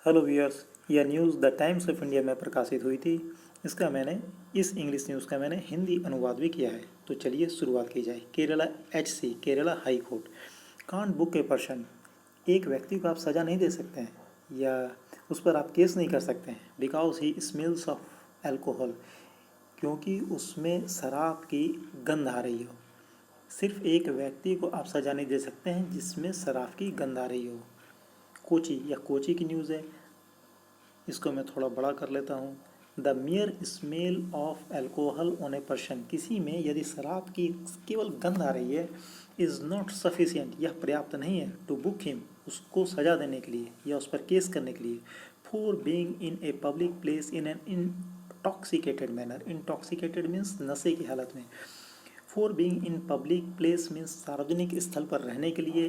Hello viewers, यह news the times of India में प्रकाशित हुई थी। इस इंग्लिश न्यूज़ का मैंने हिंदी अनुवाद भी किया है। तो चलिए शुरुआत की जाए। Kerala HC Kerala high court can't book a person. एक व्यक्ति को आप सज़ा नहीं दे सकते हैं या उस पर आप केस नहीं कर सकते हैं because he smells of alcohol, क्योंकि उसमें शराब की गंध आ रही हो। सिर्फ एक व्यक्ति को आप सज़ा नहीं दे सकते हैं जिसमें शराब की गंध आ रही हो। कोची की न्यूज़ है, इसको मैं थोड़ा बड़ा कर लेता हूँ। The mere smell of alcohol on a person, किसी में यदि शराब की केवल गंध आ रही है, इज़ नॉट सफिशियंट, यह पर्याप्त नहीं है, टू बुक हिम, उसको सजा देने के लिए या उस पर केस करने के लिए, for being in a public place in an intoxicated manner. Intoxicated means नशे की हालत में। For being in public place means सार्वजनिक स्थल पर रहने के लिए।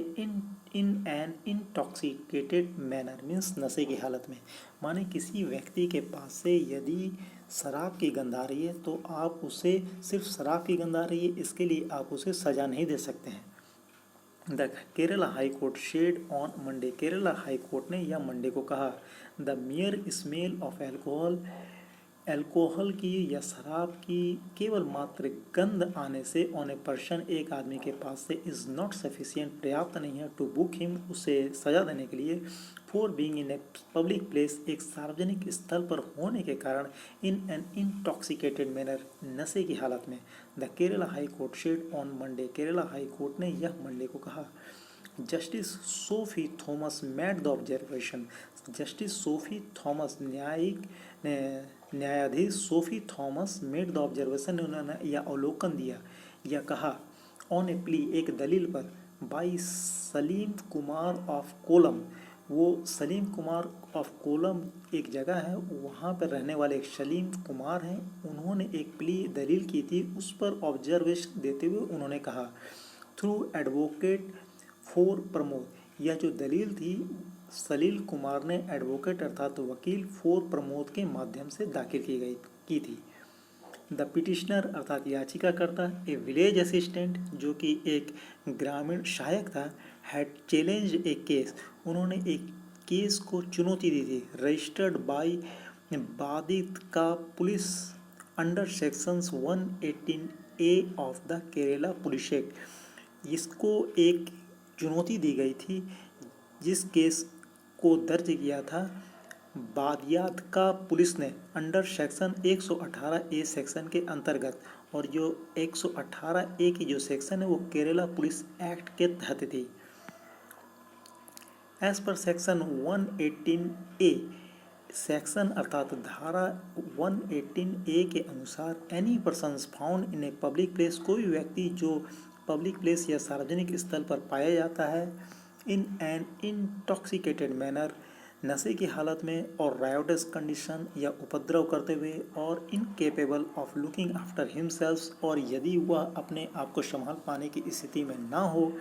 In an intoxicated manner means नशे की हालत में। माने किसी व्यक्ति के पास से यदि शराब की गंध आ रही है तो आप उसे, सिर्फ शराब की गंध आ रही है इसके लिए आप उसे सज़ा नहीं दे सकते हैं। The Kerala high court said on Monday, Kerala high court ने यह मंडे को कहा। The mere smell of alcohol की या शराब की केवल मात्र गंध आने से ऑन ए पर्सन, एक आदमी के पास से, इज़ नॉट सफिशियंट, पर्याप्त नहीं है, टू बुक हिम, उसे सजा देने के लिए, for being in a public place, एक सार्वजनिक स्थल पर होने के कारण, इन एन इंटॉक्सिकेटेड मैनर, नशे की हालत में। The Kerala high court said on Monday, Kerala high court ने यह मंडे को कहा। Justice Sophy Thomas made the observation, justice Sophy Thomas न्यायाधीश Sophy Thomas made the observation, उन्होंने यह अवलोकन दिया या कहा, ऑन ए प्ली, एक दलील पर, बाई सलीम कुमार ऑफ कोलम, वो सलीम कुमार ऑफ कोलम एक जगह है, वहाँ पर रहने वाले एक सलीम कुमार हैं, उन्होंने एक प्ली दलील की थी, उस पर ऑब्जर्वेशन देते हुए उन्होंने कहा, थ्रू एडवोकेट फॉर प्रमोद, यह जो दलील थी सलील कुमार ने एडवोकेट अर्थात वकील फॉर प्रमोद के माध्यम से दाखिल की थी। द पिटिशनर अर्थात याचिकाकर्ता, ए विलेज असिस्टेंट जो कि एक ग्रामीण सहायक था, हैड चैलेंज ए केस, उन्होंने एक केस को चुनौती दी थी, रजिस्टर्ड बाई बाधित का police under sections 118A of the Kerala police act, इसको एक चुनौती दी गई थी जिस केस को दर्ज किया था बादियात का पुलिस ने अंडर सेक्शन 118A सेक्शन के अंतर्गत, और जो 118A की जो सेक्शन है वो केरला पुलिस एक्ट के तहत थी। As per section 118A, section अर्थात धारा 118A के अनुसार, any persons found in a public place, कोई व्यक्ति जो पब्लिक प्लेस या सार्वजनिक स्थल पर पाया जाता है, इन एन इंटॉक्सिकेटेड मैनर, नशे की हालत में, और रायोटस कंडीशन या उपद्रव करते हुए, और incapable of looking after himself, और यदि वह अपने आप को संभाल पाने की स्थिति में ना हो,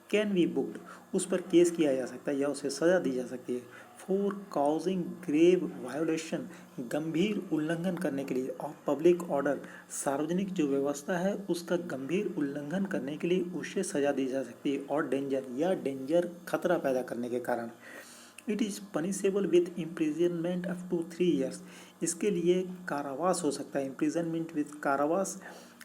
कैन बी बुक्ड, उस पर केस किया जा सकता है या उसे सज़ा दी जा सकती है। फॉर काउजिंग ग्रेव वायोलेशन, गंभीर उल्लंघन करने के लिए, ऑफ पब्लिक ऑर्डर, सार्वजनिक जो व्यवस्था है उसका गंभीर उल्लंघन करने के लिए उसे सज़ा दी जा सकती है, और डेंजर या डेंजर खतरा पैदा करने के कारण। It is punishable with imprisonment up to 3 years, इसके लिए कारावास हो सकता है, इम्प्रिजनमेंट विथ कारावास,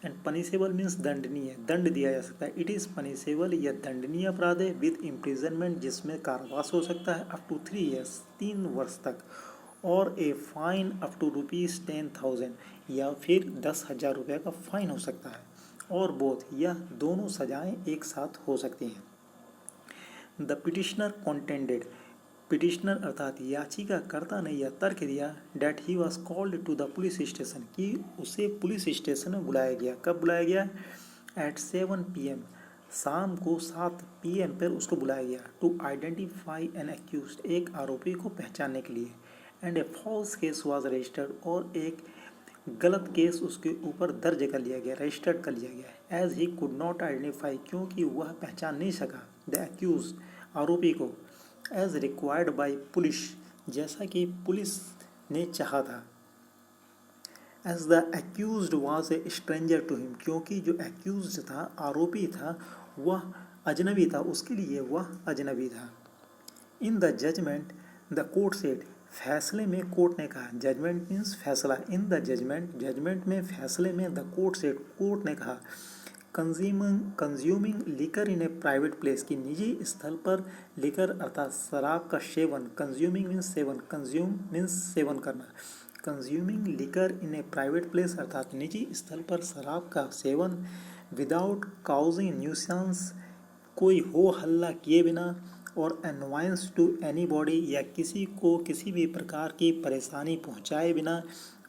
एंड पनिशेबल मीन्स दंडनीय, दंड दिया जा सकता है। इट इज़ पनिशेबल, यह दंडनीय अपराध है, विथ इम्प्रिजनमेंट जिसमें कारावास हो सकता है, अप टू 3 years 3 वर्ष तक, और ए फाइन अप टू ₹10,000 या फिर 10,000 रुपये का फाइन हो सकता है, और बोथ, यह दोनों सजाएं एक साथ हो सकती हैं। द पिटिशनर कॉन्टेंडेड, पिटिशनर अर्थात याचिकाकर्ता ने यह तर्क दिया, that he was called to the police station, कि उसे पुलिस स्टेशन में बुलाया गया। कब बुलाया गया? एट 7 PM, शाम को 7 PM पर उसको बुलाया गया, टू आइडेंटिफाई एन एक्यूज्ड, एक आरोपी को पहचानने के लिए, and a false case was registered, और एक गलत केस उसके ऊपर दर्ज कर लिया गया, रजिस्टर्ड कर लिया गया। As he could not identify, क्योंकि वह पहचान नहीं सका, द एक्यूज, आरोपी को, एज रिक्वायर्ड बाई पुलिस, जैसा कि पुलिस ने चाहा था। As the accused was a stranger to him, क्योंकि जो एक्यूज्ड था, आरोपी था, वह अजनबी था, उसके लिए वह अजनबी था। In the judgment the court said, फैसले में कोर्ट ने कहा, जजमेंट मीन्स फैसला, इन द जजमेंट, जजमेंट में, फैसले में, द कोर्ट से, कोर्ट ने कहा, consuming liquor in a private place, की निजी स्थल पर लिकर अर्थात शराब का सेवन, कंज्यूमिंग मीन्स सेवन, कंज्यूम मीन्स सेवन करना, consuming liquor in a private place अर्थात निजी स्थल पर शराब का सेवन, विदाउट काउजिंग न्यूसेंस, कोई हो हल्ला किए बिना, और एनवायंस टू एनी बॉडी, या किसी को किसी भी प्रकार की परेशानी पहुंचाए बिना,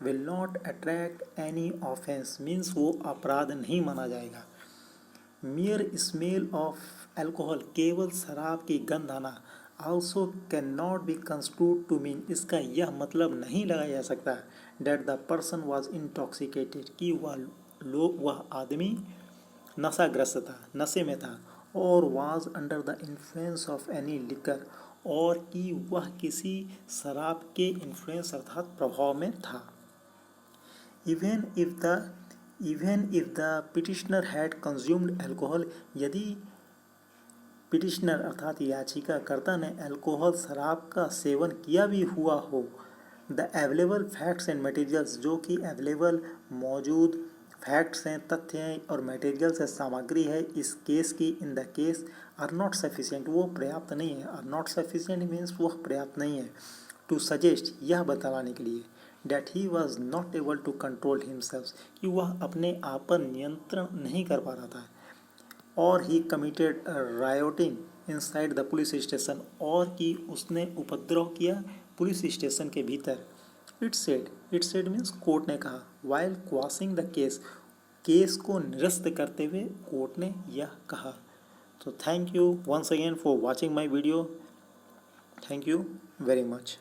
will not attract any offence means वो अपराध नहीं माना जाएगा। मियर स्मेल ऑफ एल्कोहल, केवल शराब की गंध आना, also can not be construed to mean, इसका यह मतलब नहीं लगाया जा सकता that the person was intoxicated, कि वह आदमी नशाग्रस्त था, नशे में था, और was under the influence of any liquor, और कि वह किसी शराब के इन्फ्लुएंस अर्थात प्रभाव में था। Even if the petitioner had consumed alcohol, यदि पिटिशनर अर्थात याचिकाकर्ता ने अल्कोहल शराब का सेवन किया भी हुआ हो, the available facts and materials, जो कि अवेलेबल मौजूद फैक्ट्स हैं, तथ्य हैं और मटेरियल्स है, सामग्री है इस केस की, in the case, are not sufficient, वो पर्याप्त नहीं है, आर नॉट सफिशिएंट मीन्स वह पर्याप्त नहीं है, टू सजेस्ट, यह बताने के लिए, that he was not able to control himself, कि वह अपने आप पर नियंत्रण नहीं कर पा रहा था, और he committed rioting inside the police station, और कि उसने उपद्रव किया पुलिस स्टेशन के भीतर। इट सेड मीन्स कोर्ट ने कहा, while quashing the case, case को निरस्त करते हुए कोर्ट ने यह कहा। तो thank you once again for watching my video, thank you very much.